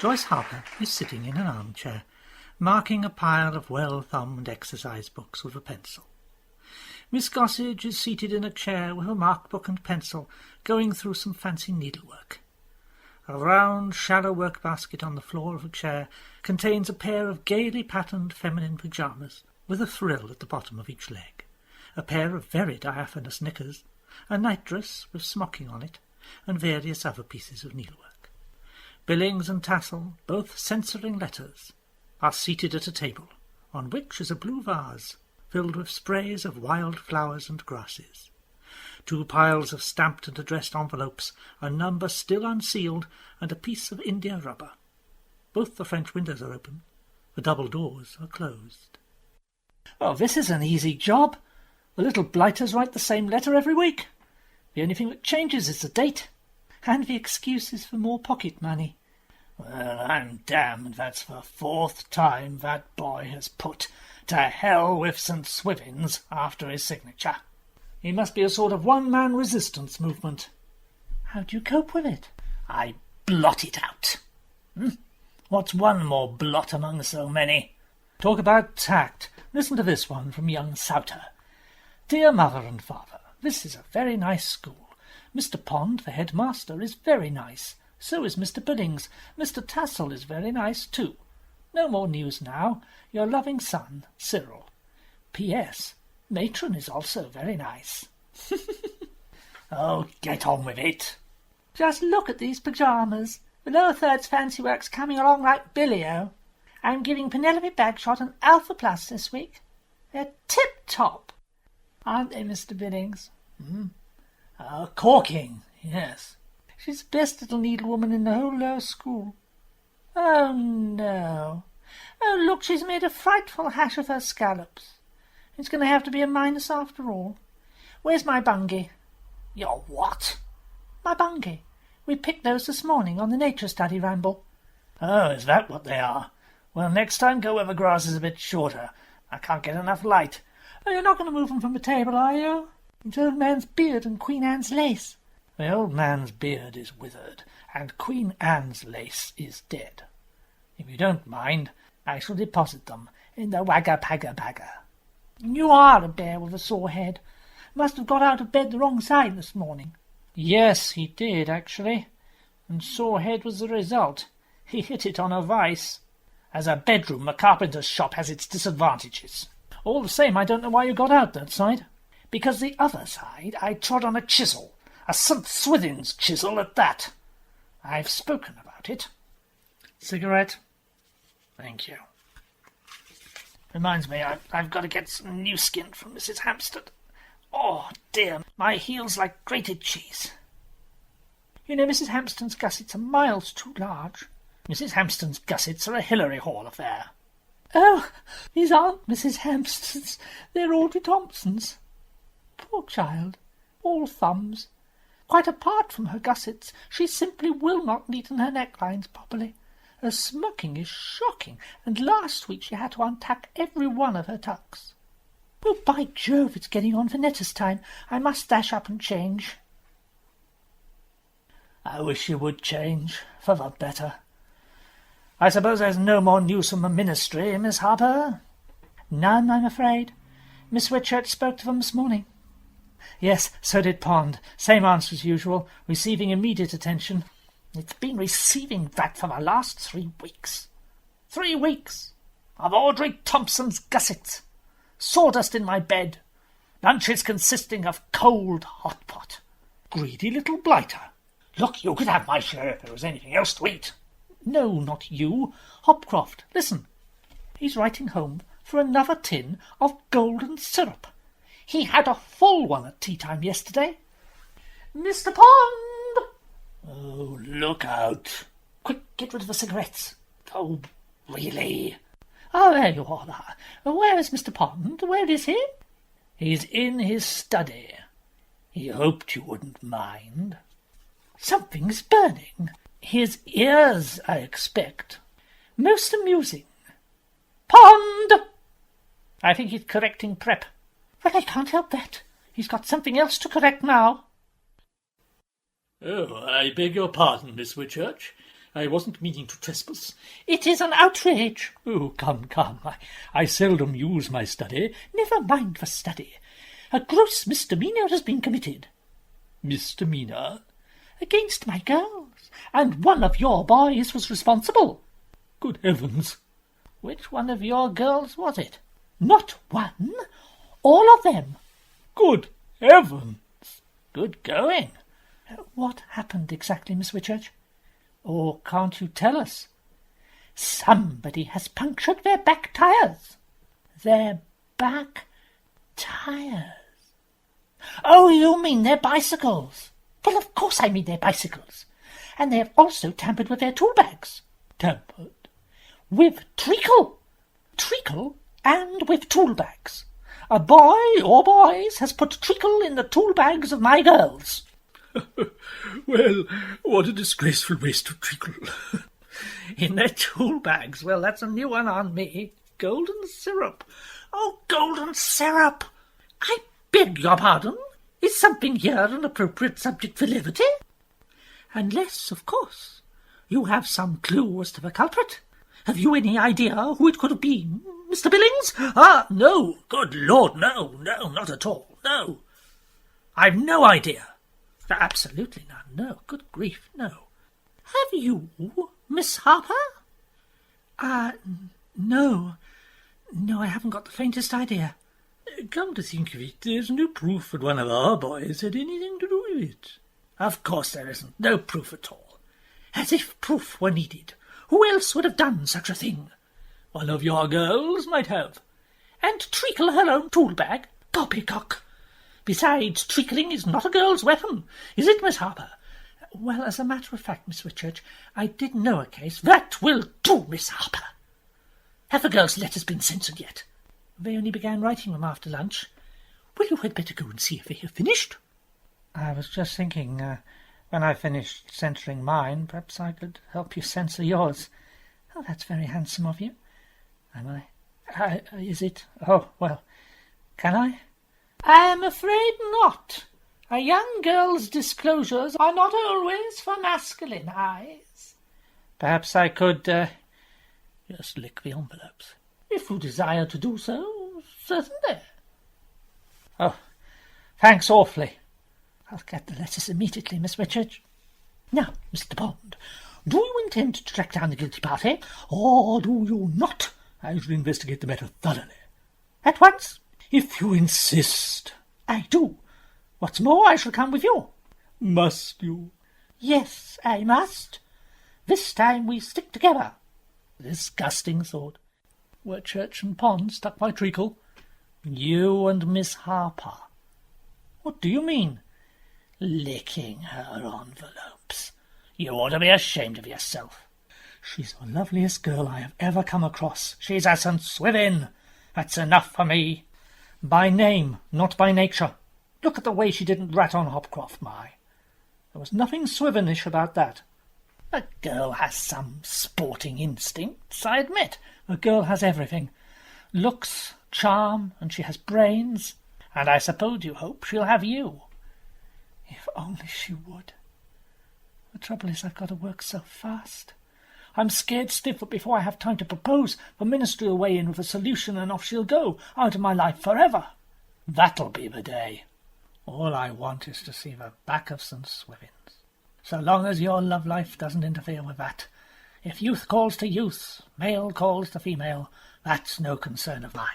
Joyce Harper is sitting in an armchair, marking a pile of well-thumbed exercise books with a pencil. Miss Gossage is seated in a chair with a mark-book and pencil, going through some fancy needlework. A round, shallow work-basket on the floor of a chair contains a pair of gaily patterned feminine pyjamas, with a frill at the bottom of each leg, a pair of very diaphanous knickers, a nightdress with smocking on it, and various other pieces of needlework. Billings and Tassel, both censoring letters, are seated at a table, on which is a blue vase filled with sprays of wild flowers and grasses. 2 piles of stamped and addressed envelopes, a number still unsealed, and a piece of India rubber. Both the French windows are open. The double doors are closed. "Oh, this is an easy job. The little blighters write the same letter every week. The only thing that changes is the date, and the excuse is for more pocket money. Well, I'm damned that's the 4th time that boy has put 'to hell with St. Swithin's' after his signature. He must be a sort of one-man resistance movement." "How do you cope with it?" "I blot it out. What's one more blot among so many? Talk about tact. Listen to this one from young Souter. 'Dear Mother and Father, this is a very nice school. Mr. Pond, the headmaster, is very nice. So is Mr. Billings. Mr. Tassel is very nice too. No more news now. Your loving son, Cyril. P.S. Matron is also very nice." "Oh, get on with it." "Just look at these pyjamas. The lower third's fancy work's coming along like Billy-o. I'm giving Penelope Bagshot an Alpha Plus this week. They're tip-top. Aren't they, Mr. Billings?" "Corking, yes. She's the best little needlewoman in the whole lower school." "Oh, no. Oh, look, she's made a frightful hash of her scallops. It's going to have to be a minus after all. Where's my bungee?" "Your what?" "My bungee. We picked those this morning on the nature study ramble." "Oh, is that what they are? Well, next time go where the grass is a bit shorter. I can't get enough light." "Oh, you're not going to move them from the table, are you? It's old man's beard and Queen Anne's lace." "The old man's beard is withered, and Queen Anne's lace is dead. If you don't mind, I shall deposit them in the wagga-pagga-bagga." "You are a bear with a sore head. Must have got out of bed the wrong side this morning." "Yes, he did, actually, and sore head was the result. He hit it on a vice. As a bedroom, the carpenter's shop has its disadvantages. All the same, I don't know why you got out that side." "Because the other side I trod on a chisel, a St. Swithin's chisel at that. I've spoken about it." "Cigarette?" "Thank you. Reminds me, I've got to get some new skin from Mrs. Hampstead. Oh, dear, my heel's like grated cheese." "You know, Mrs. Hampstead's gussets are miles too large." "Mrs. Hampstead's gussets are a Hilary Hall affair." "Oh, these aren't Mrs. Hampstead's. They're Audrey Thompson's. Poor child, all thumbs. Quite apart from her gussets, she simply will not neaten her necklines properly. Her smocking is shocking, and last week she had to untack every one of her tucks. Oh, by Jove, it's getting on for Netta's time. I must dash up and change." "I wish you would change, for the better. I suppose there's no more news from the ministry, Miss Harper?" "None, I'm afraid. Miss Whitchurch spoke to them this morning." "Yes, so did Pond. Same answer as usual, receiving immediate attention." "It's been receiving that for the last 3 weeks. 3 weeks! Of Audrey Thompson's gussets. Sawdust in my bed. Lunches consisting of cold hot pot. Greedy little blighter. Look, you could have my share if there was anything else to eat." "No, not you. Hopcroft, listen. He's writing home for another tin of golden syrup. He had a full one at tea-time yesterday." "Mr. Pond!" "Oh, look out." "Quick, get rid of the cigarettes." "Oh, really?" "Oh, there you are. Where is Mr. Pond? Where is he?" "He's in his study. He hoped you wouldn't mind." "Something's burning." "His ears, I expect." "Most amusing." "Pond!" "I think he's correcting prep." "Well, I can't help that. He's got something else to correct now." "Oh, I beg your pardon, Miss Whitchurch. I wasn't meaning to trespass. It is an outrage. Oh, come. I seldom use my study. Never mind for study. A gross misdemeanour has been committed. Misdemeanour? Against my girls, and one of your boys was responsible. Good heavens! Which one of your girls was it? Not one. All of them. Good heavens! Good going. What happened exactly, Miss Whitchurch? Or can't you tell us? Somebody has punctured their back tyres. Their back tyres? Oh, you mean their bicycles? Well, of course I mean their bicycles. And they have also tampered with their tool bags. Tampered? With treacle. Treacle and with tool bags. A boy or boys has put treacle in the tool bags of my girls. Well, what a disgraceful waste of treacle. In their tool bags? Well, that's a new one on me. Golden syrup. Oh, golden syrup! I beg your pardon? Is something here an appropriate subject for levity? Unless, of course, you have some clue as to the culprit. Have you any idea who it could have been, Mr. Billings? Ah, no, good Lord, no, not at all, no. I've no idea. Absolutely none, no, good grief, no. Have you, Miss Harper? No, I haven't got the faintest idea. Come to think of it, there's no proof that one of our boys had anything to do with it. Of course there isn't, no proof at all. As if proof were needed. Who else would have done such a thing? One of your girls might have. And treacle her own tool bag? Poppycock! Besides, treacling is not a girl's weapon, is it, Miss Harper? Well, as a matter of fact, Miss Whitchurch, I did know a case. That will do, Miss Harper. Have the girls' letters been censored yet? They only began writing them after lunch. Well, you had better go and see if they have finished. I was just thinking, when I finished censoring mine, perhaps I could help you censor yours. Oh, that's very handsome of you. Am I? Is it? Oh, well, can I? I am afraid not. A young girl's disclosures are not always for masculine eyes. Perhaps I could, just lick the envelopes. If you desire to do so, certainly. Oh, thanks awfully. I'll get the letters immediately, Miss Whitchurch. Now, Mr. Bond, do you intend to track down the guilty party, or do you not? I shall investigate the matter thoroughly. At once? If you insist. I do. What's more, I shall come with you. Must you? Yes, I must. This time we stick together. Disgusting thought. Whitchurch and Pond stuck by treacle. You and Miss Harper. What do you mean? Licking her envelopes. You ought to be ashamed of yourself. She's the loveliest girl I have ever come across. She's a St. Swithin. That's enough for me. By name, not by nature. Look at the way she didn't rat on Hopcroft, my. There was nothing Swithinish about that. A girl has some sporting instincts, I admit. A girl has everything. Looks, charm, and she has brains. And I suppose you hope she'll have you. If only she would. The trouble is I've got to work so fast. I'm scared stiff that before I have time to propose, the ministry will weigh in with a solution and off she'll go, out of my life forever. That'll be the day. All I want is to see the back of St. Swithins. So long as your love life doesn't interfere with that. If youth calls to youth, male calls to female, that's no concern of mine.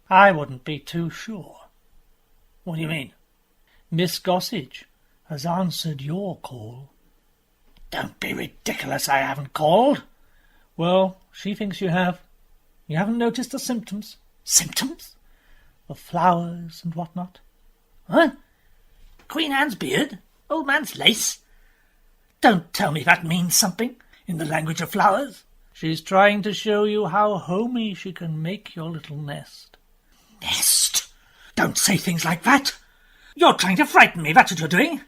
I wouldn't be too sure. What do you mean? Miss Gossage has answered your call. Don't be ridiculous, I haven't called. Well, she thinks you have. You haven't noticed the symptoms. Symptoms? The flowers and what not. Huh? Queen Anne's beard? Old man's lace? Don't tell me that means something, in the language of flowers. She's trying to show you how homey she can make your little nest. Nest? Don't say things like that. You're trying to frighten me, that's what you're doing.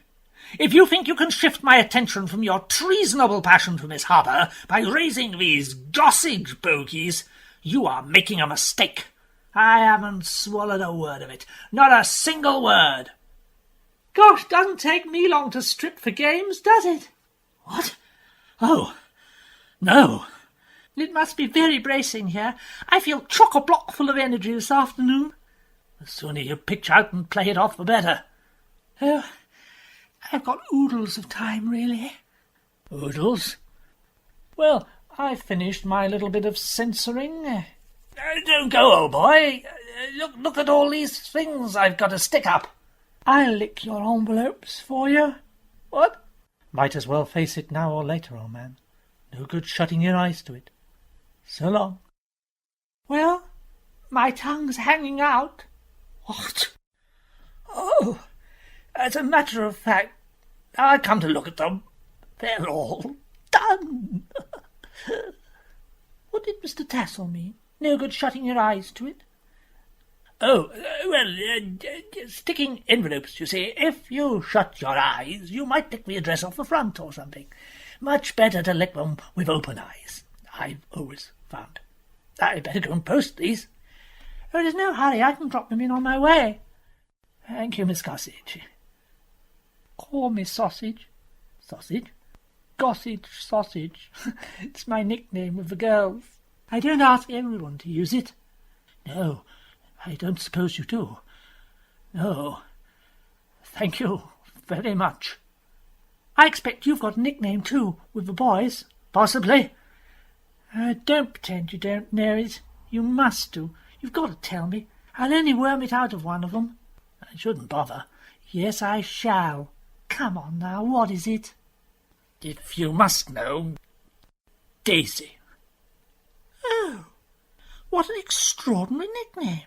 If you think you can shift my attention from your treasonable passion for Miss Harper by raising these Gossage bogies, you are making a mistake. I haven't swallowed a word of it. Not a single word. Gosh, doesn't take me long to strip for games, does it? What? Oh, no. It must be very bracing here. I feel chock-a-block full of energy this afternoon. The sooner you pitch out and play it off, the better. Oh, I've got oodles of time, really. Oodles? Well, I've finished my little bit of censoring. Don't go, old boy. Look at all these things I've got to stick up. I'll lick your envelopes for you. What? Might as well face it now or later, old man. No good shutting your eyes to it. So long. Well, my tongue's hanging out. What? Oh, as a matter of fact, I come to look at them. They're all done. What did Mr. Tassel mean? No good shutting your eyes to it? Oh, sticking envelopes, you see. If you shut your eyes, you might lick the address off the front or something. Much better to lick them with open eyes, I've always found. I'd better go and post these. Oh, there's no hurry. I can drop them in on my way. Thank you, Miss Gossage. Call me Sausage. Sausage? Gossage Sausage. It's my nickname with the girls. I don't ask everyone to use it. No, I don't suppose you do. No. Thank you very much. I expect you've got a nickname, too, with the boys. Possibly. Don't pretend you don't know it. You must do. You've got to tell me. I'll only worm it out of one of them. I shouldn't bother. Yes, I shall. Come on now, what is it? If you must know, Daisy. Oh, what an extraordinary nickname.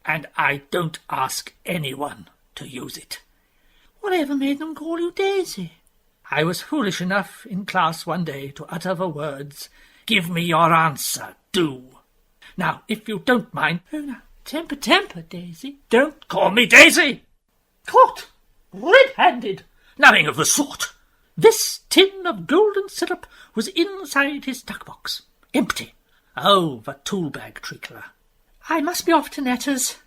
And I don't ask anyone to use it. Whatever made them call you Daisy? I was foolish enough in class one day to utter the words, "Give me your answer, do." Now, if you don't mind... Oh, now, temper, Daisy. Don't call me Daisy! Caught! Red-handed! Nothing of the sort. This tin of golden syrup was inside his duck-box. Empty. Oh, the tool-bag trickler. I must be off to Netta's.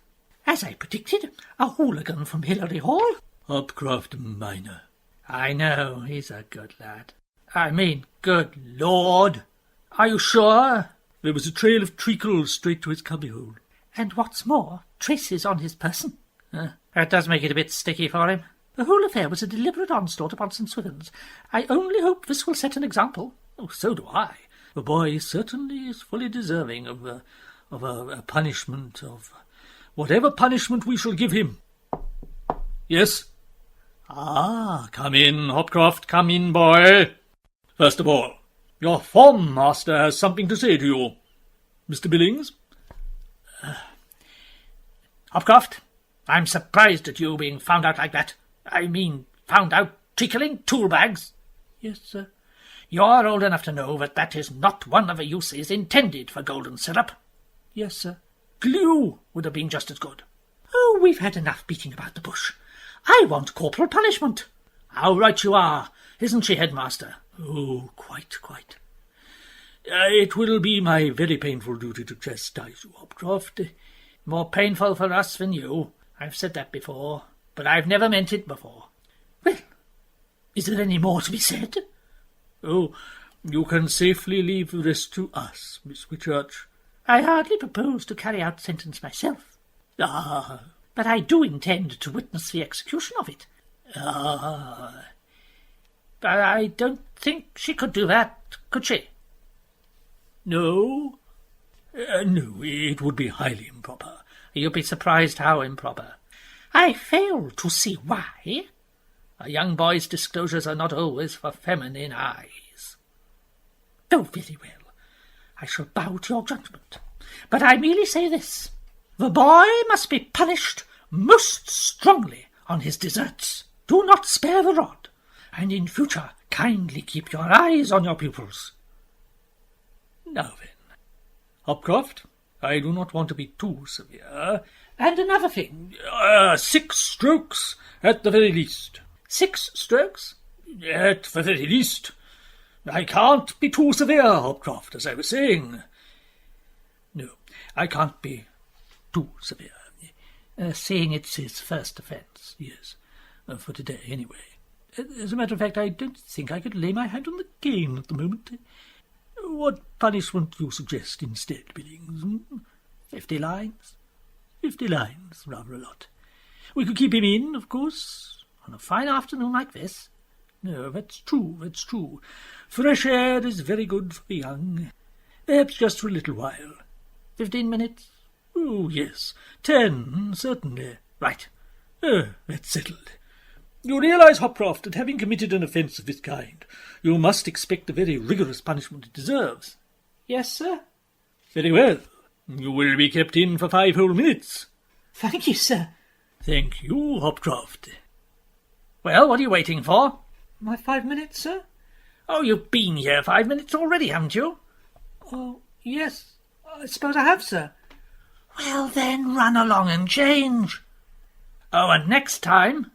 As I predicted, a hooligan from Hillary Hall. Hopcroft Minor. I know, he's a good lad. I mean, good Lord. Are you sure? There was a trail of treacle straight to his cubbyhole. And what's more, traces on his person. That does make it a bit sticky for him. The whole affair was a deliberate onslaught upon St. Swithun's. I only hope this will set an example. Oh, so do I. The boy certainly is fully deserving of a punishment, of whatever punishment we shall give him. Yes? Ah, come in, Hopcroft, come in, boy. First of all, your form master has something to say to you. Mr. Billings? Hopcroft, I'm surprised at you being found out like that. I mean, found out tickling tool bags. Yes, sir. You're old enough to know that is not one of the uses intended for golden syrup. Yes, sir. Glue would have been just as good. Oh, we've had enough beating about the bush. I want corporal punishment. How right you are, isn't she, headmaster? Oh, quite. It will be my very painful duty to chastise you, Hopcroft. More painful for us than you. I've said that before, but I've never meant it before. Well, is there any more to be said? Oh, you can safely leave the rest to us, Miss Whitchurch. I hardly propose to carry out sentence myself. Ah, but I do intend to witness the execution of it. Ah, but I don't think she could do that, could she? No? No, it would be highly improper. You'd be surprised how improper. I fail to see why. A young boy's disclosures are not always for feminine eyes. Oh, very well. I shall bow to your judgment. But I merely say this. The boy must be punished most strongly on his deserts. Do not spare the rod, and in future kindly keep your eyes on your pupils. Now then, Hopcroft, I do not want to be too severe. And another thing, 6 strokes at the very least. 6 strokes? At the very least. I can't be too severe, Hopcroft, as I was saying. No, I can't be too severe. Seeing it's his first offence, yes, for today anyway. As a matter of fact, I don't think I could lay my hand on the cane at the moment. What punishment do you suggest instead, Billings? 50 lines? 50 lines, rather a lot. We could keep him in, of course, on a fine afternoon like this. No, that's true. Fresh air is very good for the young. Perhaps just for a little while. 15 minutes? Oh, yes. 10, certainly. Right. That's settled. You realise, Hopcroft, that having committed an offence of this kind, you must expect the very rigorous punishment it deserves. Yes, sir. Very well. You will be kept in for 5 whole minutes. Thank you, sir. Thank you, Hopcroft. Well, what are you waiting for? My 5 minutes, sir? Oh, you've been here 5 minutes already, haven't you? Oh, yes. I suppose I have, sir. Well, then run along and change. Oh, and next time...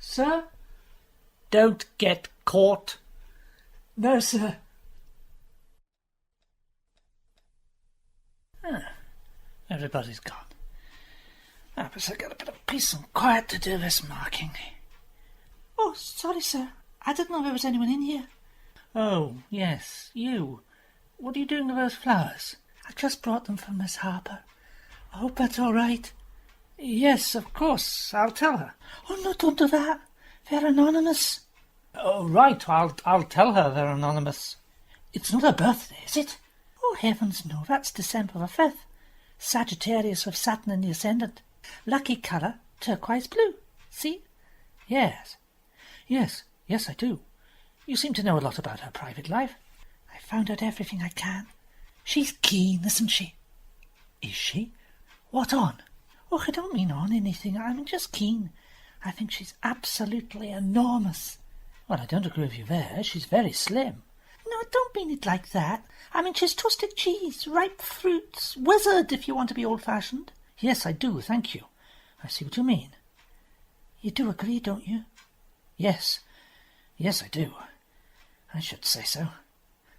Sir? Don't get caught. No, sir. Everybody's gone. Perhaps I've got a bit of peace and quiet to do this marking. Oh, sorry, sir. I didn't know there was anyone in here. Oh, yes, you. What are you doing with those flowers? I just brought them from Miss Harper. I hope that's all right. Yes, of course. I'll tell her. Oh, no, don't do that. They're anonymous. Oh, right. I'll tell her they're anonymous. It's not her birthday, is it? Oh, heavens, no. That's December the 5th. Sagittarius with Saturn in the ascendant. Lucky colour, turquoise blue. See? Yes, I do. You seem to know a lot about her private life. I found out everything I can. She's keen, isn't she? Is she? What on? Oh, I don't mean on anything. I mean just keen. I think she's absolutely enormous. Well, I don't agree with you there. She's very slim. No, I don't mean it like that. I mean she's toasted cheese, ripe fruits, wizard if you want to be old-fashioned. Yes, I do, thank you. I see what you mean. You do agree, don't you? Yes, I do. I should say so.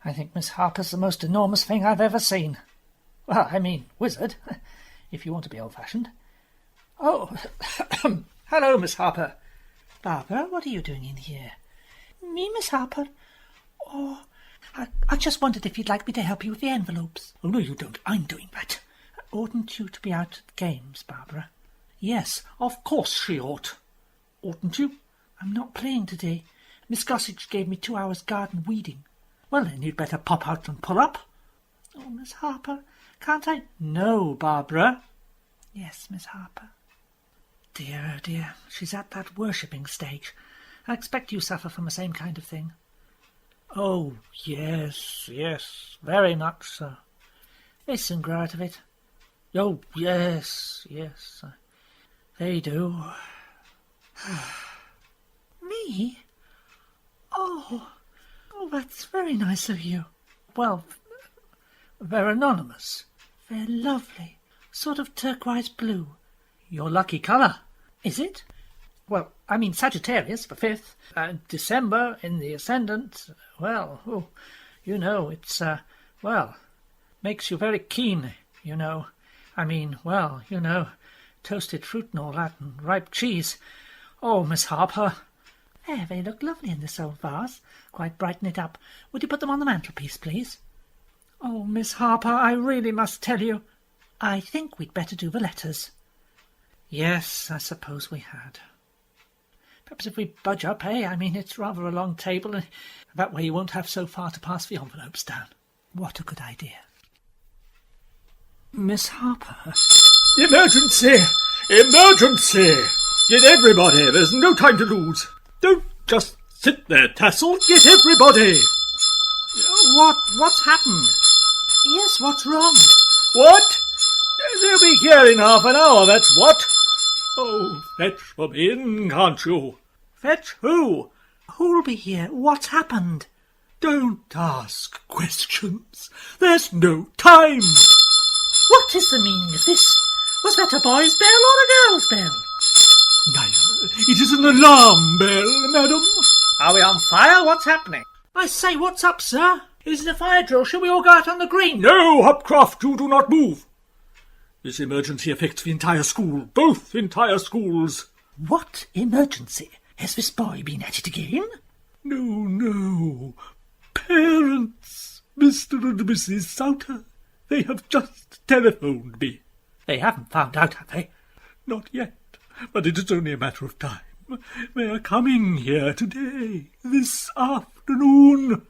I think Miss Harper's the most enormous thing I've ever seen. Well, I mean, wizard, if you want to be old-fashioned. Oh, hello, Miss Harper. Barbara, what are you doing in here? Me, Miss Harper? Oh, I just wondered if you'd like me to help you with the envelopes. Oh, no, you don't. I'm doing that. Oughtn't you to be out at games, Barbara? Yes, of course she ought. Oughtn't you? I'm not playing today. Miss Gossage gave me 2 hours garden weeding. Well, then you'd better pop out and pull up. Oh, Miss Harper, can't I? No, Barbara. Yes, Miss Harper. Dear, oh dear, she's at that worshipping stage. I expect you suffer from the same kind of thing. Oh, yes, very much so. They soon grow out of it. Oh, yes, they do. Me? Oh, that's very nice of you. Well, they're anonymous. They're lovely. Sort of turquoise blue. Your lucky colour, is it? Well, I mean Sagittarius, the 5th. December in the ascendant. Well, you know, it's, makes you very keen, you know. I mean, well, you know, toasted fruit and all that, and ripe cheese. Oh, Miss Harper. There, they look lovely in this old vase. Quite brighten it up. Would you put them on the mantelpiece, please? Oh, Miss Harper, I really must tell you. I think we'd better do the letters. Yes, I suppose we had. Perhaps if we budge up, eh? I mean, it's rather a long table, and that way you won't have so far to pass the envelopes down. What a good idea. Miss Harper. Emergency! Emergency! Get everybody! There's no time to lose. Don't just sit there, Tassel. Get everybody! What's happened? Yes, what's wrong? What? They'll be here in half an hour, that's what. Oh, fetch them in, can't you? Fetch who? Who'll be here? What's happened? Don't ask questions. There's no time. What is the meaning of this? Was that a boy's bell or a girl's bell? Neither. It is an alarm bell, madam. Are we on fire? What's happening? I say, what's up, sir? Is it a fire drill? Shall we all go out on the green? No, Hopcroft, you do not move. This emergency affects the entire school, both entire schools. What emergency? Has this boy been at it again? No. Parents, Mr. and Mrs. Souter. They have just telephoned me. They haven't found out, have they? Not yet, but it is only a matter of time. They are coming here today, this afternoon.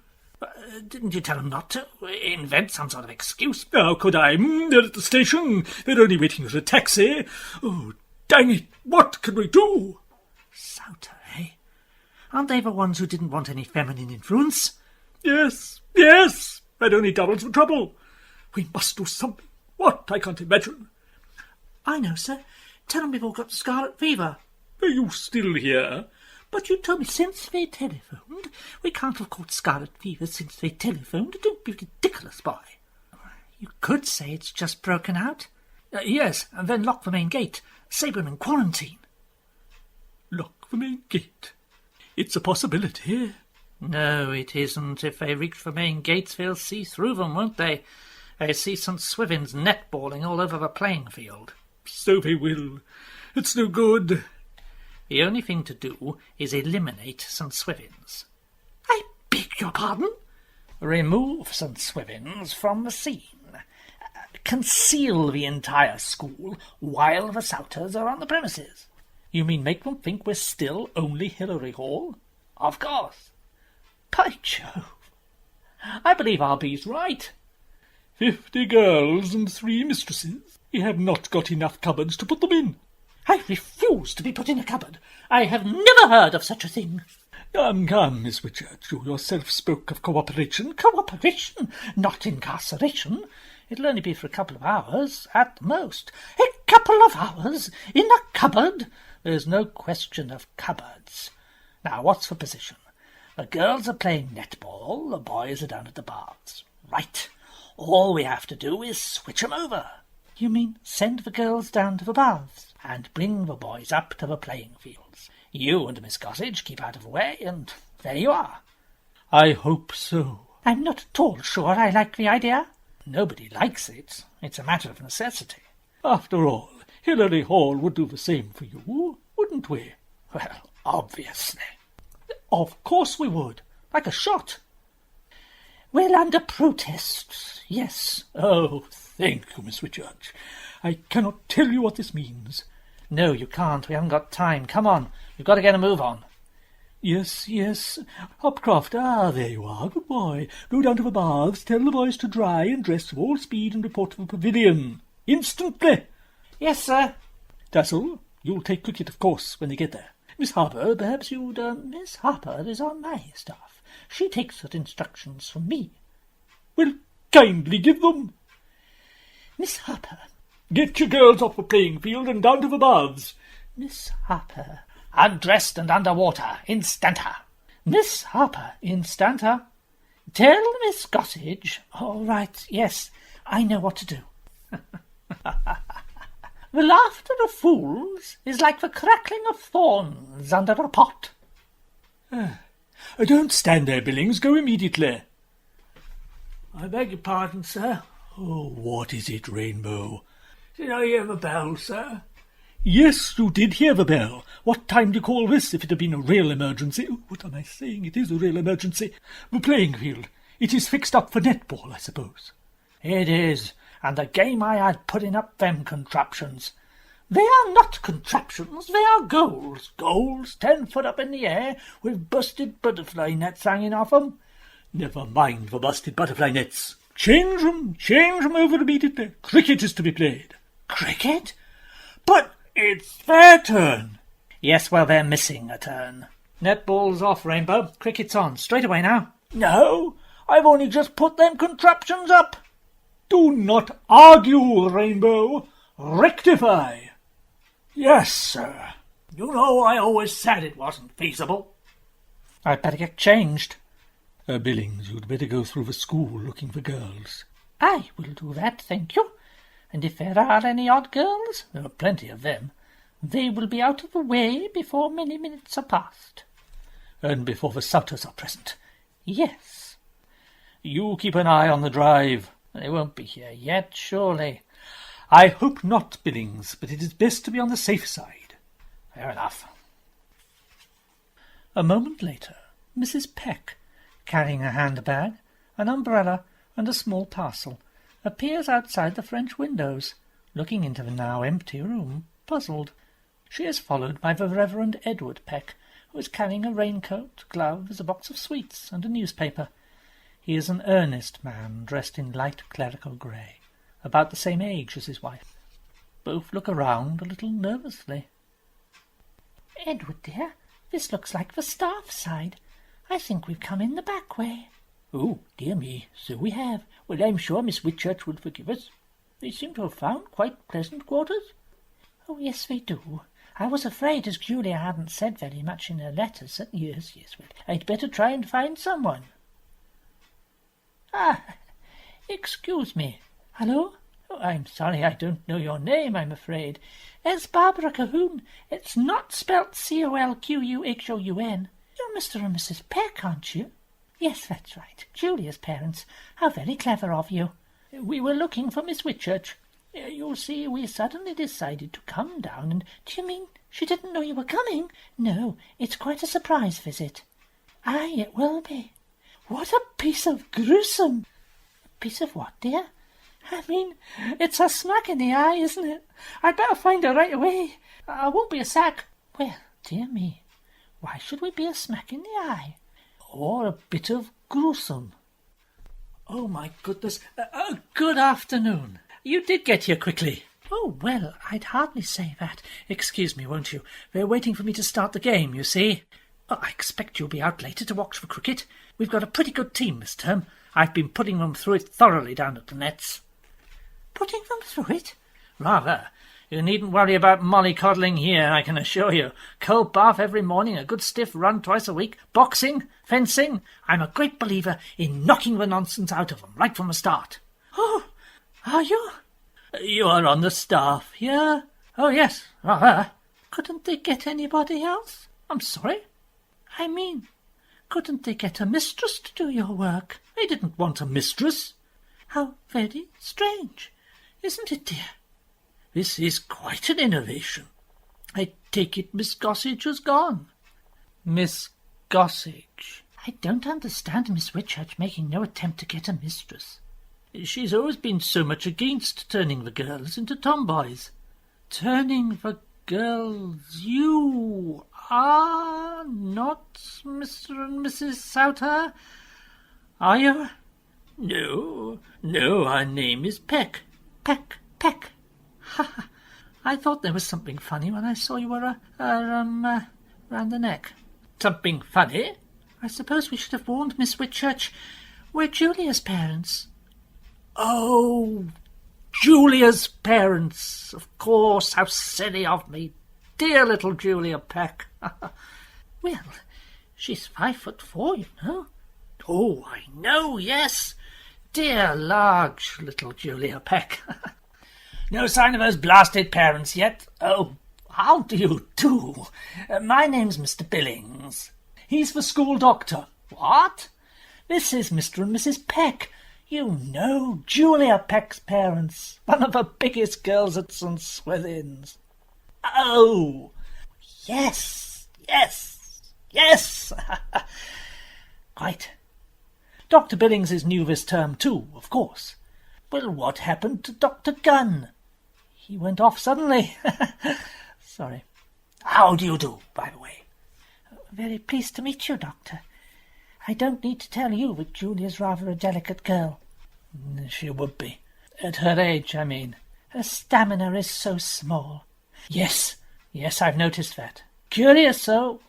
Didn't you tell them not to? Invent some sort of excuse? How could I? They're at the station. They're only waiting for a taxi. Oh, dang it. What can we do? Souter, eh? Aren't they the ones who didn't want any feminine influence? Yes. That only doubles the trouble. We must do something. What? I can't imagine. I know, sir. Tell them we've all got scarlet fever. Are you still here? But you told me since they telephoned. We can't have caught scarlet fever since they telephoned. Don't be ridiculous, boy. You could say it's just broken out. Yes, and then lock the main gate. Say we're in quarantine. Lock the main gate? It's a possibility. No, it isn't. If they reach the main gates, they'll see through them, won't they? They see St. Swithin's netballing all over the playing field. So they will. It's no good. The only thing to do is eliminate St. Swithin's. I beg your pardon? Remove St. Swithin's from the scene. Conceal the entire school while the Souters are on the premises. You mean make them think we're still only Hilary Hall? Of course. By Jove! I believe R.B.'s right. 50 girls and 3 mistresses. We have not got enough cupboards to put them in. I refuse to be put in a cupboard. I have never heard of such a thing. Come, Miss Whitchurch, you yourself spoke of cooperation. Cooperation, not incarceration. It'll only be for a couple of hours, at the most. A couple of hours? In a cupboard? There's no question of cupboards. Now, what's the position? The girls are playing netball, the boys are down at the baths. Right. All we have to do is switch 'em over. You mean send the girls down to the baths and bring the boys up to the playing fields? You and Miss Gossage keep out of the way, and there you are. I hope so. I'm not at all sure I like the idea. Nobody likes it. It's a matter of necessity. After all, Hilary Hall would do the same for you, wouldn't we? Well, obviously. Of course we would. Like a shot. Well, under protest, yes. Oh, thank you, Miss Whitchurch. I cannot tell you what this means. No, you can't. We haven't got time. Come on. We've got to get a move on. Yes. Hopcroft, there you are. Good boy. Go down to the baths, tell the boys to dry and dress with all speed and report to the pavilion. Instantly. Yes, sir. Tassel, you'll take Cricket, of course, when they get there. Miss Harper, perhaps you'd... Miss Harper is on my staff. She takes her instructions from me. Well, kindly give them. Miss Harper. Get your girls off the playing field and down to the baths. Miss Harper. Undressed and under water, instanter. Miss Harper, instanter. Tell Miss Gossage. All right, yes, I know what to do. The laughter of fools is like the crackling of thorns under a pot. Don't stand there, Billings. Go immediately. I beg your pardon, sir. Oh, what is it, Rainbow? Did I hear the bell, sir? Yes, you did hear the bell. What time do you call this if it had been a real emergency? Oh, what am I saying? It is a real emergency. The playing field. It is fixed up for netball, I suppose. It is, and the game I had putting up them contraptions. They are not contraptions, they are goals. Goals 10 foot up in the air, with busted butterfly nets hanging off 'em. Never mind the busted butterfly nets. Change 'em over immediately. Cricket is to be played. Cricket? But it's their turn. Yes, well, they're missing a turn. Netball's off, Rainbow. Cricket's on. Straight away now. No, I've only just put them contraptions up. Do not argue, Rainbow. Rectify. Yes, sir. You know I always said it wasn't feasible. I'd better get changed. Billings, you'd better go through the school looking for girls. I will do that, thank you. And if there are any odd girls, there are plenty of them, they will be out of the way before many minutes are past. And before the Souters are present? Yes. You keep an eye on the drive. They won't be here yet, surely. I hope not, Billings, but it is best to be on the safe side. Fair enough. A moment later, Mrs. Peck, carrying a handbag, an umbrella, and a small parcel, appears outside the French windows, looking into the now empty room, puzzled. She is followed by the Reverend Edward Peck, who is carrying a raincoat, gloves, a box of sweets, and a newspaper. He is an earnest man, dressed in light clerical grey, about the same age as his wife. Both look around a little nervously. "Edward, dear, this looks like the staff side. I think we've come in the back way." "Oh, dear me, so we have. Well, I'm sure Miss Whitchurch will forgive us. They seem to have found quite pleasant quarters." "Oh, yes, they do. I was afraid, as Julia hadn't said very much in her letters, that—" Yes, well, I'd better try and find someone. Ah, excuse me. Hello? Oh, I'm sorry, I don't know your name, I'm afraid. It's Barbara Cahoon. It's not spelt Colquhoun. You're Mr. and Mrs. Peck, aren't you? Yes, that's right. Julia's parents. How very clever of you. We were looking for Miss Whitchurch. You see, we suddenly decided to come down and— Do you mean she didn't know you were coming? No, it's quite a surprise visit. Aye, it will be. What a piece of gruesome! A piece of what, dear? I mean, it's a smack in the eye, isn't it? I'd better find her right away. I won't be a sack. Well, dear me, why should we be a smack in the eye? Or a bit of gruesome? Oh, my goodness. Good afternoon. You did get here quickly. Oh, well, I'd hardly say that. Excuse me, won't you? They're waiting for me to start the game, you see. Oh, I expect you'll be out later to watch the cricket. We've got a pretty good team this term. I've been putting them through it thoroughly down at the nets. Putting them through it? Rather. You needn't worry about mollycoddling here, I can assure you. Cold bath every morning, a good stiff run twice a week, boxing, fencing. I'm a great believer in knocking the nonsense out of them, right from the start. Oh, are you? You are on the staff here? Oh, yes, rather. Couldn't they get anybody else? I'm sorry? I mean, couldn't they get a mistress to do your work? They didn't want a mistress. How very strange, isn't it, dear? This is quite an innovation. I take it Miss Gossage has gone. Miss Gossage? I don't understand Miss Whitchurch making no attempt to get a mistress. She's always been so much against turning the girls into tomboys. Turning the girls... You are not Mr. and Mrs. Souter, are you? No, our name is Peck. Peck. Ha! I thought there was something funny when I saw you were round the neck. Something funny? I suppose we should have warned Miss Whitchurch. We're Julia's parents. Oh, Julia's parents. Of course, how silly of me. Dear little Julia Peck. Well, she's 5'4", you know. Oh, I know, yes. Dear large little Julia Peck. No sign of those blasted parents yet. Oh, how do you do? My name's Mr. Billings. He's the school doctor. What? This is Mr. and Mrs. Peck. You know, Julia Peck's parents. One of the biggest girls at St. Swithin's. Oh, yes. Quite. Dr. Billings is new this term too, of course. Well, what happened to Dr. Gunn? He went off suddenly. Sorry. How do you do, by the way? Very pleased to meet you, Doctor. I don't need to tell you that Julia's rather a delicate girl. She would be. At her age, I mean. Her stamina is so small. Yes, I've noticed that. Curious, so.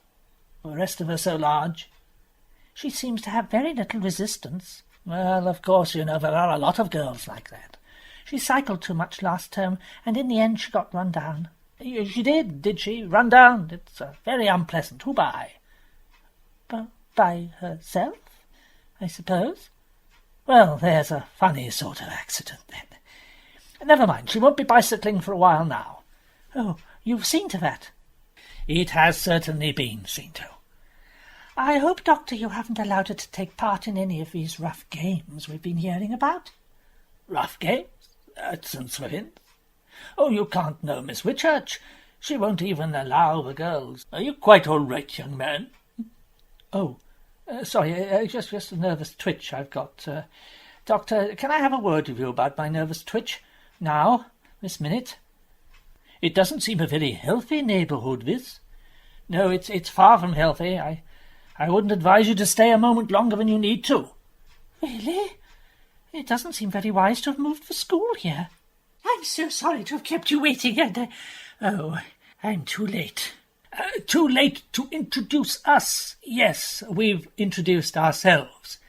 The rest of her so large. She seems to have very little resistance. Well, of course, you know, there are a lot of girls like that. She cycled too much last term, and in the end she got run down. She did she? Run down? It's very unpleasant. Who by? By herself, I suppose. Well, there's a funny sort of accident, then. Never mind, she won't be bicycling for a while now. Oh, you've seen to that? It has certainly been seen to. I hope, Doctor, you haven't allowed her to take part in any of these rough games we've been hearing about. Rough games? At St. Swithin's? Oh, you can't know Miss Whitchurch. She won't even allow the girls. Are you quite all right, young man? Oh, sorry, just a nervous twitch I've got. Doctor, can I have a word with you about my nervous twitch? Now, this minute. It doesn't seem a very healthy neighbourhood, this. No, it's far from healthy. I wouldn't advise you to stay a moment longer than you need to. Really? It doesn't seem very wise to have moved for school here. I'm so sorry to have kept you waiting, and I'm too late. Too late to introduce us. Yes, we've introduced ourselves.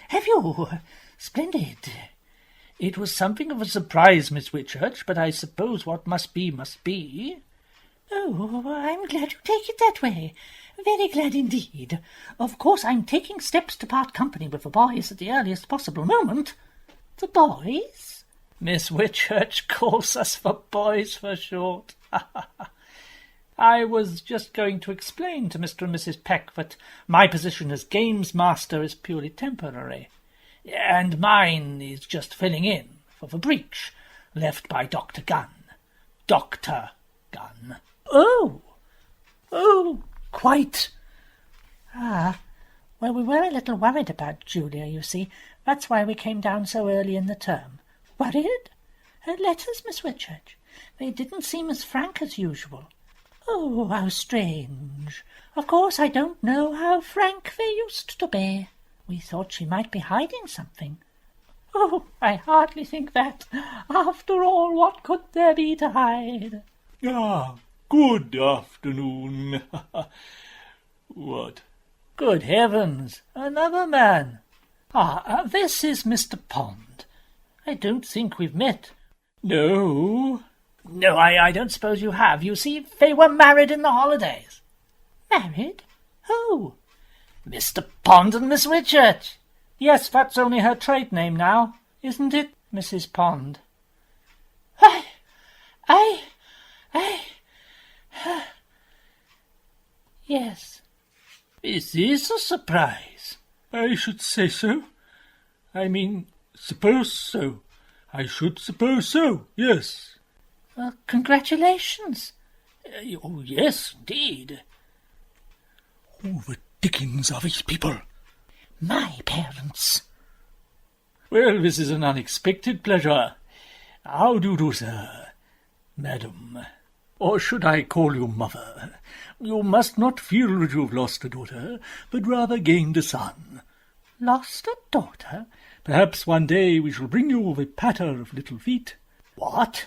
Have you? Splendid. It was something of a surprise, Miss Whitchurch, but I suppose what must be must be. Oh, I'm glad you take it that way. Very glad indeed. Of course, I'm taking steps to part company with the boys at the earliest possible moment. The boys? Miss Whitchurch calls us the boys for short. I was just going to explain to Mr. and Mrs. Peck that my position as games master is purely temporary, and mine is just filling in for the breach left by Dr. Gunn. Dr. Gunn. Oh, quite. Well, we were a little worried about Julia, you see. That's why we came down so early in the term. Worried? Her letters, Miss Whitchurch. They didn't seem as frank as usual. Oh, how strange. Of course, I don't know how frank they used to be. We thought she might be hiding something. Oh, I hardly think that. After all, what could there be to hide? Good afternoon. What? Good heavens, another man. This is Mr. Pond. I don't think we've met. No. No, I don't suppose you have. You see, they were married in the holidays. Married? Who? Mr. Pond and Miss Whitchurch. Yes, that's only her trade name now, isn't it, Mrs. Pond? Yes. Is this a surprise? I should say so. I mean, suppose so. I should suppose so, yes. Congratulations. Oh, yes, indeed. Oh, the dickens are these people? My parents. Well, this is an unexpected pleasure. How do you do, sir? Madam. Or should I call you mother? You must not feel that you have lost a daughter, but rather gained a son. Lost a daughter? Perhaps one day we shall bring you the patter of little feet. What?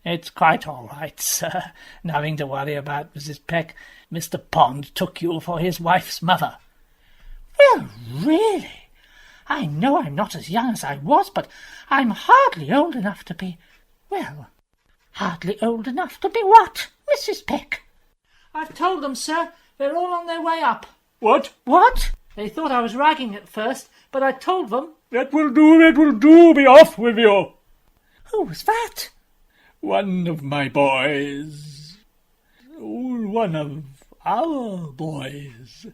It's quite all right, sir. Nothing to worry about, Mrs. Peck. Mr. Pond took you for his wife's mother. Well, really? I know I'm not as young as I was, but I'm hardly old enough to be... Well, hardly old enough to be what, Mrs. Peck? I've told them, sir. They're all on their way up. What? What? They thought I was ragging at first, but I told them. That will do. Be off with you. Who was that? One of my boys. One of our boys.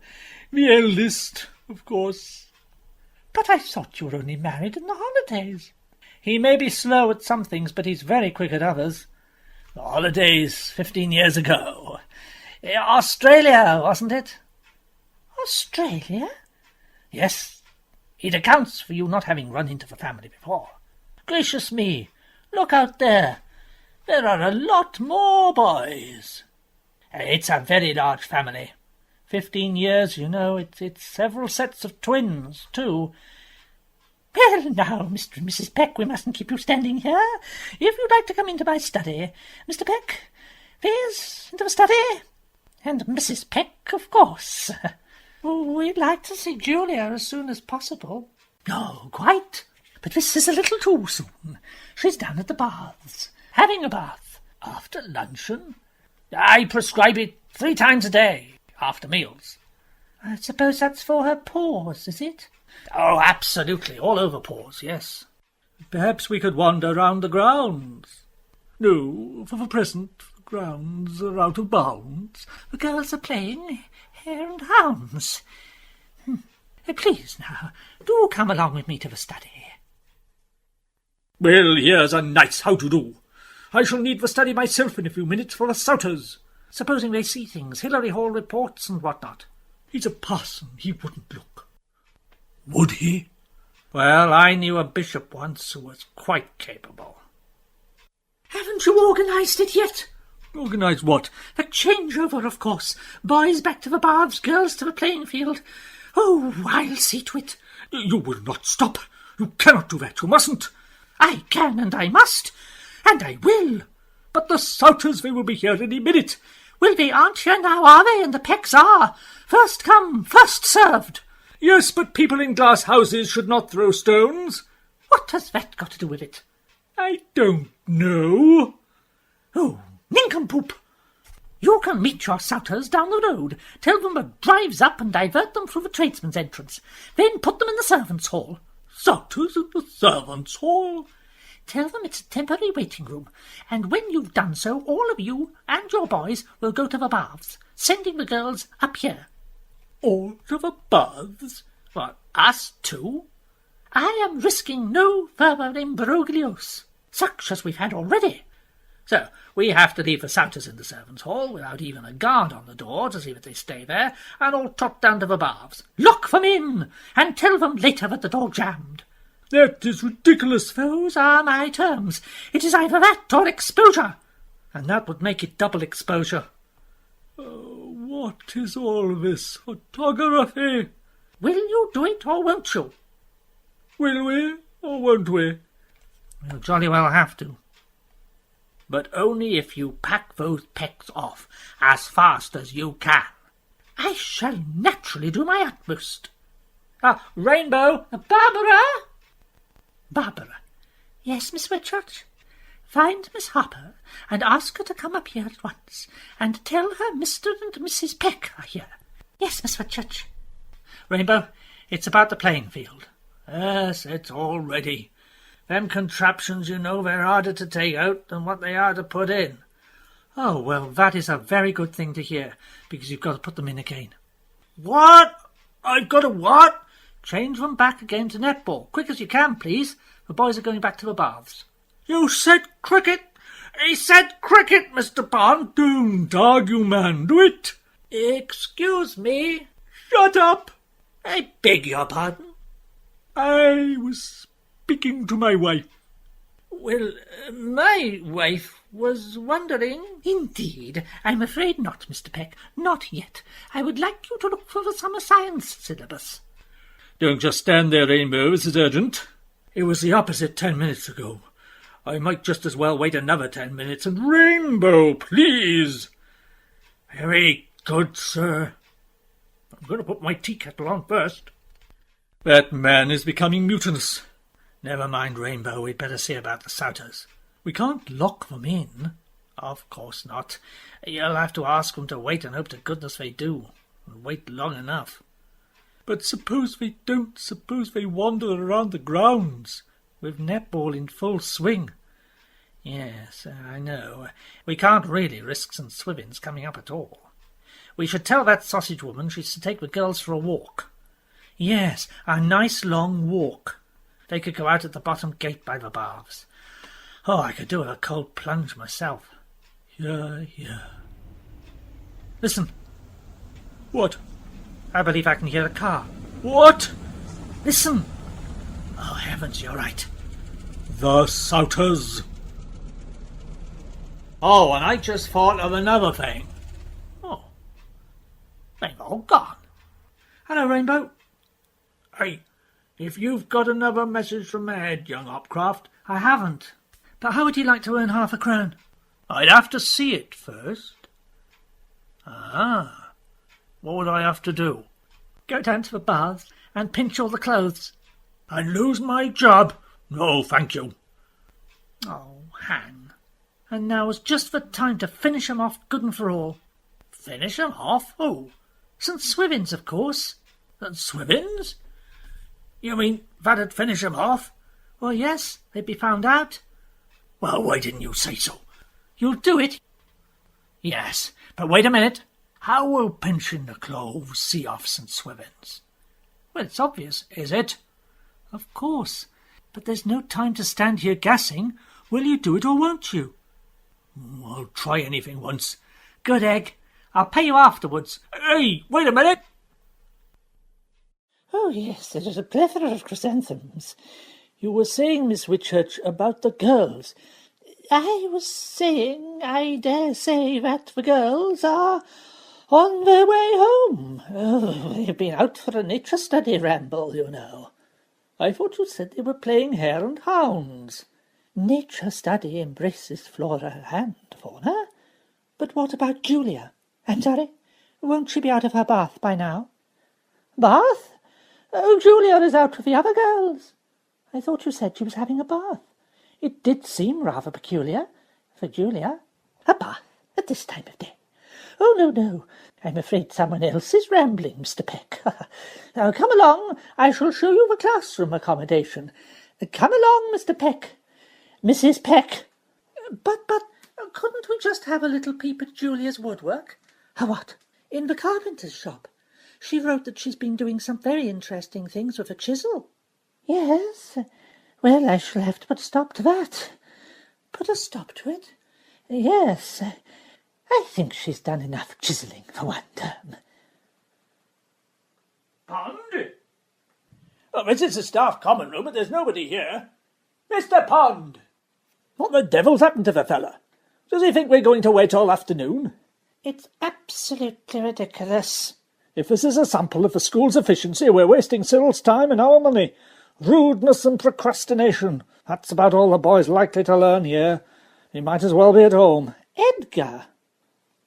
The eldest, of course. But I thought you were only married in the holidays. He may be slow at some things, but he's very quick at others. The holidays 15 years ago. Australia, wasn't it? Australia? Yes. It accounts for you not having run into the family before. Gracious me, look out there. There are a lot more boys. It's a very large family. 15 years, you know, it's several sets of twins, too. Well, now, Mr. and Mrs. Peck, we mustn't keep you standing here. If you'd like to come into my study, Mr. Peck, please, into the study. And Mrs. Peck, of course. We'd like to see Julia as soon as possible. Oh, quite. But this is a little too soon. She's down at the baths, having a bath. After luncheon? I prescribe it 3 times a day, after meals. I suppose that's for her paws, is it? Oh, absolutely, all over paws, yes. Perhaps we could wander round the grounds. No, for the present, the grounds are out of bounds. The girls are playing hare and hounds. Please, now, do come along with me to the study. Well, here's a nice how-to-do. I shall need the study myself in a few minutes for the Souters. Supposing they see things, Hillary Hall reports and what not. He's a parson. He wouldn't look. Would he? Well, I knew a bishop once who was quite capable. Haven't you organised it yet? Organised what? The changeover, of course. Boys back to the baths, girls to the playing field. Oh, I'll see to it. You will not stop. You cannot do that. You mustn't. I can and I must. And I will. But the Souters, they will be here any minute. Well, they aren't here now, are they? And the Pecks are. First come, first served. Yes, but people in glass houses should not throw stones. What has that got to do with it? I don't know. Oh, nincompoop! You can meet your Souters down the road. Tell them the drive's up and divert them through the tradesman's entrance. Then put them in the servants' hall. Souters in the servants' hall? Tell them it's a temporary waiting room, and when you've done so, all of you and your boys will go to the baths, sending the girls up here. All to the baths? What, us too? I am risking no further imbroglios, such as we've had already. So, we have to leave the Souters in the servants' hall without even a guard on the door to see that they stay there, and all trot down to the baths. Lock them in, and tell them later that the door jammed. That is ridiculous. Those are my terms. It is either that or exposure. And that would make it double exposure. What is all this photography? Will you do it or won't you? Will we or won't we? We'll jolly well have to. But only if you pack those Pecks off as fast as you can. I shall naturally do my utmost. Rainbow! Barbara! Barbara. Yes, Miss Whitchurch? Find Miss Harper and ask her to come up here at once, and tell her Mr. and Mrs. Peck are here. Yes, Miss Whitchurch. Rainbow, it's about the playing field. Yes, it's all ready. Them contraptions, you know, they're harder to take out than what they are to put in. Oh, well, that is a very good thing to hear, because you've got to put them in again. What? I've got to what? Change them back again to netball. Quick as you can, please. The boys are going back to the baths. You said cricket? He said cricket, Mr. Pond. Don't argue, man. Do it. Excuse me. Shut up. I beg your pardon. I was speaking to my wife. Well, my wife was wondering... Indeed, I'm afraid not, Mr. Peck. Not yet. I would like you to look for the summer science syllabus. Don't just stand there, Rainbow. This is urgent. It was the opposite 10 minutes ago. I might just as well wait another 10 minutes and... Rainbow, please. Very good, sir. I'm going to put my tea kettle on first. That man is becoming mutinous. Never mind, Rainbow. We'd better see about the Souters. We can't lock them in. Of course not. You'll have to ask them to wait and hope to goodness they do. And wait long enough. But suppose they don't. Suppose they wander around the grounds. With netball in full swing. Yes, I know. We can't really risk St. Swithin's coming up at all. We should tell that sausage woman she's to take the girls for a walk. Yes, a nice long walk. They could go out at the bottom gate by the baths. Oh, I could do with a cold plunge myself. Yeah. Listen. What? I believe I can hear a car. What? Listen. Oh, heavens, you're right. The Souters. Oh, and I just thought of another thing. Oh. They've all gone. Hello, Rainbow. Hey, if you've got another message from the head, young Hopcroft. I haven't. But how would you like to earn half a crown? I'd have to see it first. Ah. What would I have to do? Go down to the baths and pinch all the clothes. And lose my job? No, thank you. Oh, hang. And now is just the time to finish 'em off good and for all. Finish 'em off? Who? St. Swithin's, of course. St. Swithin's? You mean that'd finish 'em off? Well, yes, they'd be found out. Well, why didn't you say so? You'll do it? Yes, but wait a minute. How will pinching the clothes see off St. Swithin's? Well, it's obvious, is it? Of course, but there's no time to stand here gassing. Will you do it or won't you? I'll try anything once. Good egg. I'll pay you afterwards. Hey, wait a minute. Oh, yes, there is a plethora of chrysanthemums. You were saying, Miss Whitchurch, about the girls. I was saying, I dare say, that the girls are on their way home. Oh, they've been out for a nature study ramble, you know. I thought you said they were playing hare and hounds. Nature study embraces flora and fauna. But what about Julia? I'm sorry, won't she be out of her bath by now? Bath? Oh, Julia is out with the other girls. I thought you said she was having a bath. It did seem rather peculiar for Julia. A bath at this time of day? Oh, no. I'm afraid someone else is rambling, Mr. Peck. Now, come along. I shall show you the classroom accommodation. Come along, Mr. Peck. Mrs. Peck. But, couldn't we just have a little peep at Julia's woodwork? What? In the carpenter's shop. She wrote that she's been doing some very interesting things with a chisel. Yes. Well, I shall have to put a stop to that. Put a stop to it? Yes. I think she's done enough chiselling for one term. Pond? Oh, this is the staff common room, but there's nobody here. Mr. Pond! What the devil's happened to the fella? Does he think we're going to wait all afternoon? It's absolutely ridiculous. If this is a sample of the school's efficiency, we're wasting Cyril's time and our money. Rudeness and procrastination. That's about all the boy's likely to learn here. He might as well be at home. Edgar!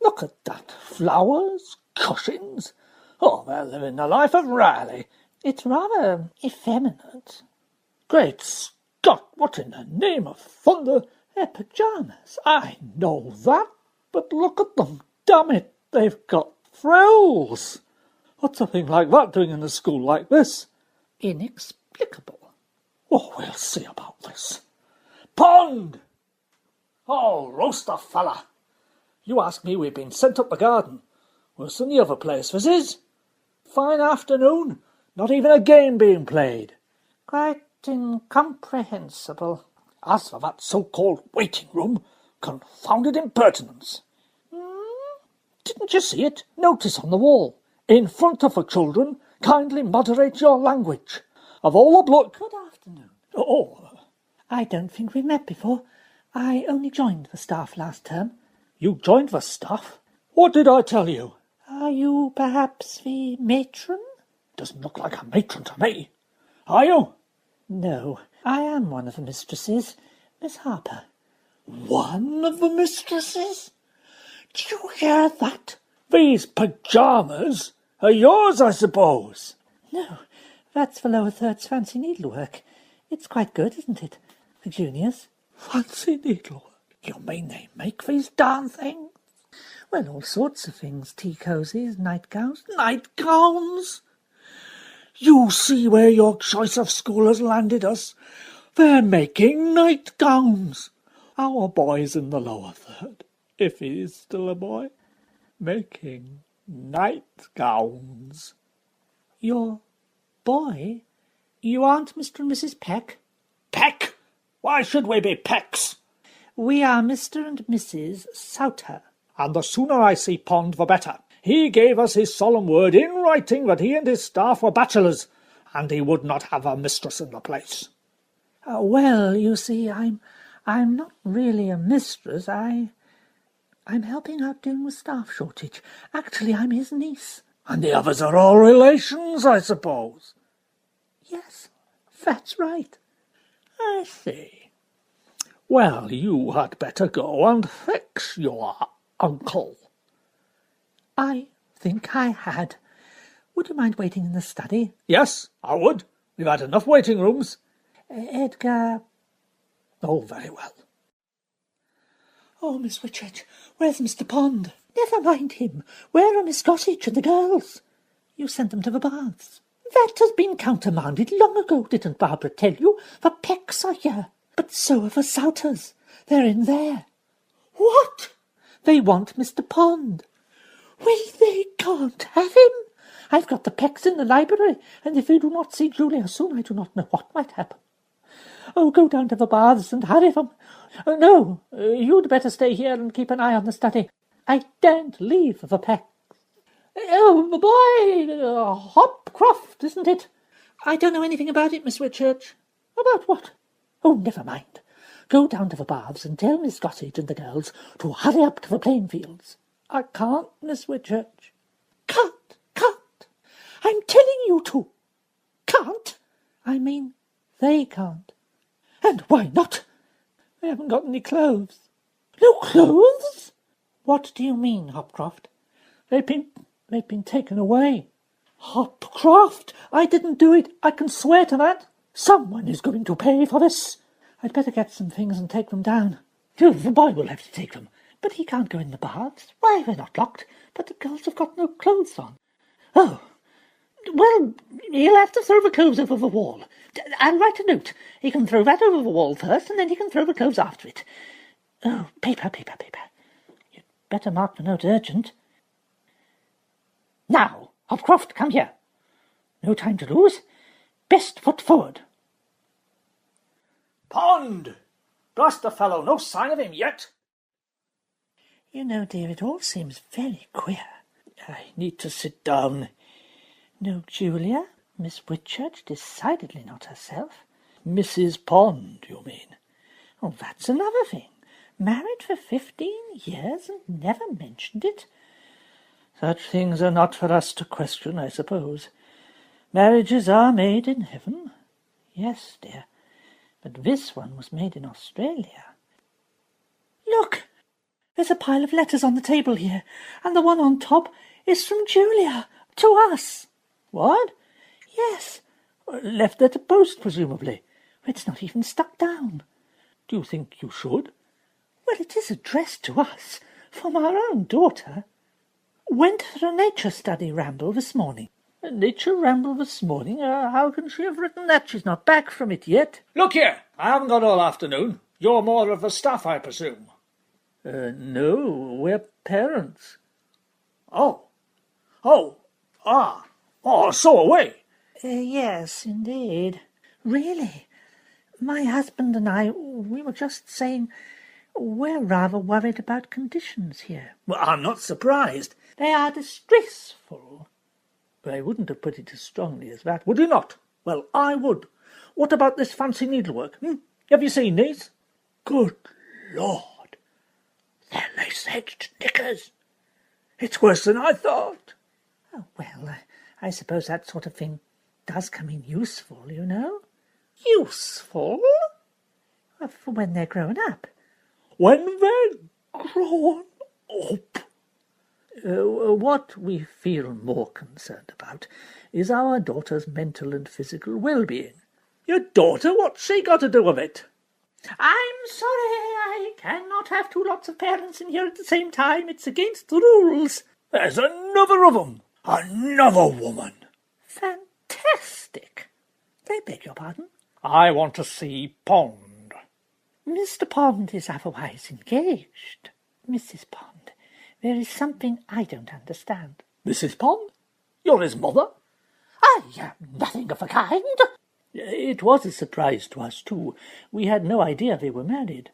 Look at that. Flowers, cushions. Oh, they're living the life of Riley. It's rather effeminate. Great Scott, what in the name of thunder? They're pyjamas. I know that, but look at them. Damn it, they've got frills. What's a thing like that doing in a school like this? Inexplicable. Oh, we'll see about this. Pond! Oh, roast a fella. You ask me, we've been sent up the garden. Worse than the other place, this is. Fine afternoon, not even a game being played. Quite incomprehensible. As for that so-called waiting room, confounded impertinence. Didn't you see it? Notice on the wall. In front of the children, kindly moderate your language. Of all the blood... Good afternoon. Oh. I don't think we've met before. I only joined the staff last term. You joined the staff? What did I tell you? Are you perhaps the matron? Doesn't look like a matron to me. Are you? No, I am one of the mistresses, Miss Harper. One of the mistresses? Did you hear that? These pyjamas are yours, I suppose. No, that's for lower thirds fancy needlework. It's quite good, isn't it, for juniors? Fancy needlework? You mean they make these darn things? Well, all sorts of things. Tea cosies, nightgowns. Nightgowns? You see where your choice of school has landed us? They're making nightgowns. Our boy's in the lower third, if he is still a boy, making nightgowns. Your boy? You aren't Mr. and Mrs. Peck? Peck? Why should we be Pecks? We are Mr. and Mrs. Souter. And the sooner I see Pond, the better. He gave us his solemn word in writing that he and his staff were bachelors, and he would not have a mistress in the place. Well, you see, I'm not really a mistress. I'm helping out dealing with staff shortage. Actually, I'm his niece. And the others are all relations, I suppose? Yes, that's right. I see. Well, you had better go and fix your uncle. I think I had. Would you mind waiting in the study? Yes, I would. We've had enough waiting rooms. Edgar... Oh, very well. Oh, Miss Whitchurch, where's Mr. Pond? Never mind him. Where are Miss Gossage and the girls? You sent them to the baths. That has been countermanded long ago, didn't Barbara tell you? The Pecks are here. But so are the Souters. They're in there. What? They want Mr. Pond. Well, they can't have him. I've got the Pecks in the library, and if they do not see Julia soon, I do not know what might happen. Oh, go down to the baths and hurry them. No, you'd better stay here and keep an eye on the study. I daren't leave the Pecks. Oh, the boy, Hopcroft, isn't it? I don't know anything about it, Miss Whitchurch. About what? Oh, never mind. Go down to the baths and tell Miss Gossage and the girls to hurry up to the playing fields. I can't, Miss Whitchurch. Can't. I'm telling you to. Can't. I mean, they can't. And why not? They haven't got any clothes. No clothes? What do you mean, Hopcroft? They've been taken away. Hopcroft, I didn't do it. I can swear to that. Someone is going to pay for this. I'd better get some things and take them down. Oh, the boy will have to take them. But he can't go in the baths. Why, they're not locked. But the girls have got no clothes on. Oh, well, he'll have to throw the clothes over the wall. I'll write a note. He can throw that over the wall first, and then he can throw the clothes after it. Oh, paper. You'd better mark the note urgent. Now, Hopcroft, come here. No time to lose. Best foot forward. Pond! Blast the fellow, no sign of him yet. You know, dear, it all seems very queer. I need to sit down. No Julia? Miss Whitchurch decidedly not herself. Mrs. Pond, you mean? Oh, that's another thing. Married for 15 years and never mentioned it. Such things are not for us to question, I suppose. Marriages are made in heaven. Yes, dear, but this one was made in Australia. Look! There's a pile of letters on the table here, and the one on top is from Julia, to us. What? Yes. Left at the post, presumably. It's not even stuck down. Do you think you should? Well, it is addressed to us, from our own daughter. Went for a nature study ramble this morning. A nature ramble this morning? How can she have written that? She's not back from it yet. Look here, I haven't got all afternoon. You're more of the staff, I presume. No, we're parents. Oh, so are we. Yes, indeed. Really, my husband and I, we were just saying we're rather worried about conditions here. Well, I'm not surprised. They are distressful. I wouldn't have put it as strongly as that, would you not? Well, I would. What about this fancy needlework? Have you seen these? Good Lord! They're lace-edged knickers. It's worse than I thought. Oh, well, I suppose that sort of thing does come in useful, you know. Useful? Well, for when they're grown up. When they're grown up? What we feel more concerned about is our daughter's mental and physical well-being. Your daughter? What's she got to do with it? I'm sorry, I cannot have 2 lots of parents in here at the same time. It's against the rules. There's another of them. Another woman. Fantastic. I beg your pardon? I want to see Pond. Mr. Pond is otherwise engaged. Mrs. Pond, there is something I don't understand. Mrs. Pond? You're his mother? I am nothing of the kind. It was a surprise to us, too. We had no idea they were married.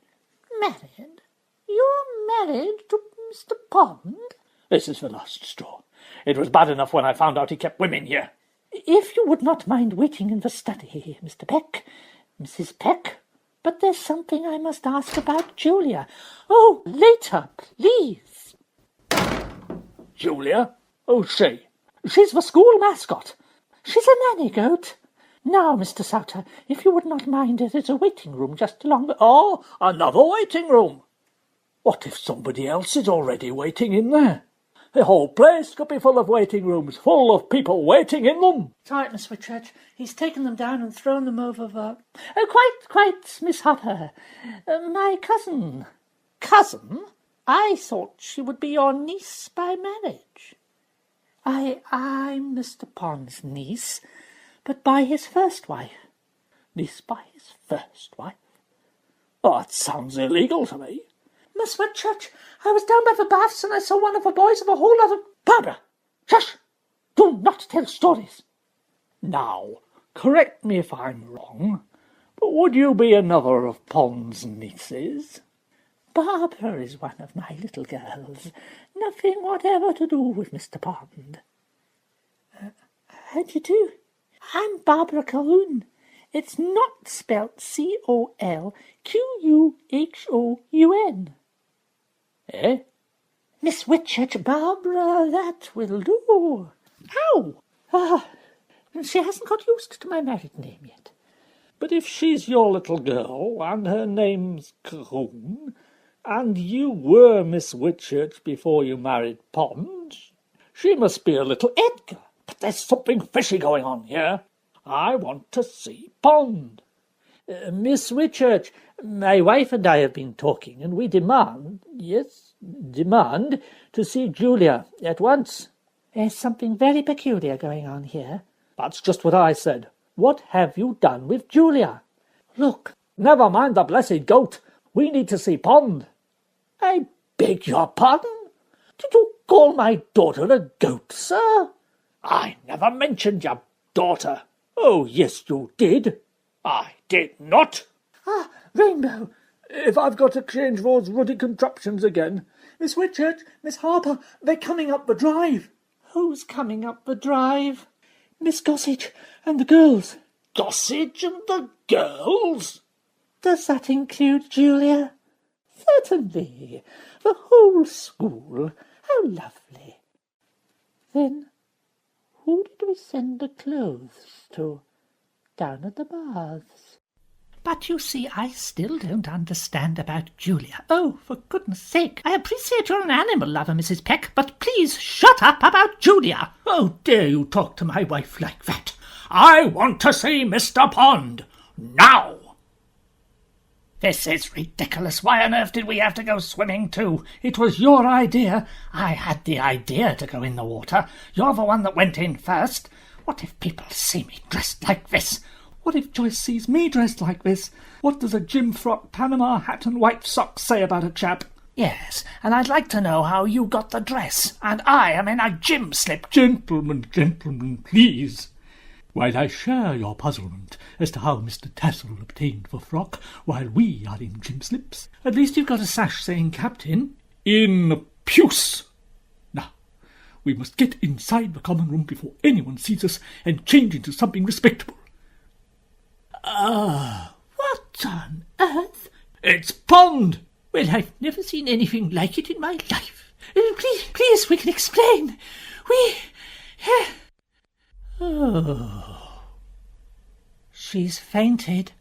Married? You're married to Mr. Pond? This is the last straw. It was bad enough when I found out he kept women here. If you would not mind waiting in the study, Mr. Peck, Mrs. Peck, but there's something I must ask about Julia. Oh, later, please. Julia? Who's she? She's the school mascot. She's a nanny goat. Now, Mr. Souter, if you would not mind, there's a waiting room just along the... Oh, another waiting room. What if somebody else is already waiting in there? The whole place could be full of waiting rooms, full of people waiting in them. It's all right, Miss Whitchurch. He's taken them down and thrown them over the... Oh, quite, Miss Hopper. My cousin. Cousin? I thought she would be your niece by marriage. I'm Mr. Pond's niece, but by his first wife. Niece by his first wife? Oh, that sounds illegal to me. Miss Whitchurch, I was down by the baths and I saw one of the boys of a whole lot of... Barbara! Shush! Do not tell stories. Now, correct me if I'm wrong, but would you be another of Pond's nieces? Barbara is one of my little girls. Nothing whatever to do with Mr. Pond. How do you do? I'm Barbara Calhoun. It's not spelt Colquhoun. Eh? Miss Whitchurch, Barbara, that will do. How? She hasn't got used to my married name yet. But if she's your little girl, and her name's Cahoon, and you were Miss Whitchurch before you married Pond, she must be a little Edgar. But there's something fishy going on here. I want to see Pond. Miss Whitchurch, my wife and I have been talking, and we demand to see Julia at once. There's something very peculiar going on here. That's just what I said. What have you done with Julia? Look. Never mind the blessed goat. We need to see Pond. I beg your pardon? Did you call my daughter a goat, sir? I never mentioned your daughter. Oh, yes, you did. I did not. Rainbow. If I've got to change those ruddy contraptions again. Miss Whitchurch, Miss Harper, they're coming up the drive. Who's coming up the drive? Miss Gossage and the girls. Gossage and the girls? Does that include Julia? Certainly. The whole school. How lovely. Then, who did we send the clothes to down at the baths? But you see, I still don't understand about Julia. Oh, for goodness sake. I appreciate you're an animal lover, Mrs. Peck, but please shut up about Julia. Oh, dare you talk to my wife like that? I want to see Mr. Pond. Now! This is ridiculous. Why on earth did we have to go swimming too? It was your idea. I had the idea to go in the water. You're the one that went in first. What if people see me dressed like this? What if Joyce sees me dressed like this? What does a gym frock, Panama hat and white socks say about a chap? Yes, and I'd like to know how you got the dress, and I am in a gym slip. Gentlemen, please. While I share your puzzlement as to how Mr. Tassel obtained the frock while we are in gym slips, At least you've got a sash saying Captain. in puce. Now, we must get inside the common room before anyone sees us and change into something respectable. What on earth? It's Pond! Well, I've never seen anything like it in my life. Please, we can explain. Oh. She's fainted.